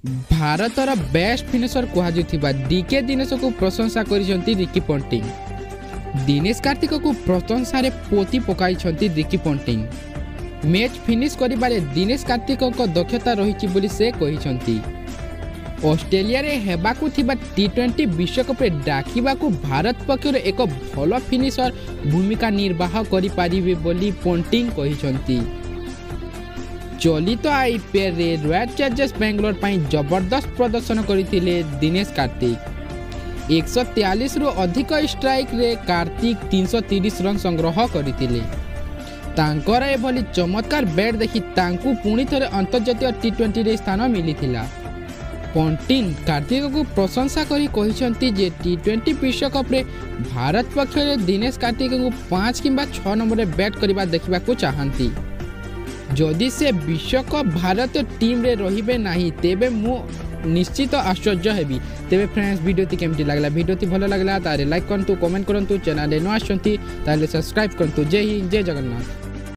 भारतर best finisher कहुवा DK Dinesh को प्रशंसा करिसेंती रिकी पंटिंग। दिनेश कार्तिक को प्रशंसा पोती पकाई रिकी पंटिंग। मैच फिनिश करिबारे दिनेश कार्तिक को दक्षता रही बोली से कहिसेंती। ऑस्ट्रेलिया रे हेबाकु थिबा टी20 विश्वकप रे डाकिबाकु भारत पक्षर एक भल फिनिशर भूमिका निर्वाह करि पारिबे बोली पंटिंग कहिसेंती। चलित आईपीएल रे रॉयल चैलेंजर्स बेंगलोर पाई जबरदस्त प्रदर्शन करथिले दिनेश कार्तिक। 143 रु अधिक स्ट्राइक रे कार्तिक 330 रन संग्रह करथिले। तांकर एभली चमत्कार बैट देखि तांकु पुणी थरे अंतर्जातीय टी20 रे स्थान मिलिथिला। पंटिंग कार्तिक को प्रशंसा करी कहिसेंती जे टी20 विश्वकप रे भारत पक्ष रे दिनेश कार्तिक को 5 किंबा 6 नंबर रे बैट करबा देखबा को चाहंती। जदि से विश्वकप भारतीय टीम रे रहिबे नाही तेबे मु निश्चित आश्चर्य हेबी। तेबे फ्रेंड्स वीडियो ती केमती लागला, वीडियो ती भलो लागला तारे लाइक करंतु, कमेंट करंतु, चैनल रे न आछंती ताले सब्सक्राइब करंतु। जय हिंद, जय जगन्नाथ।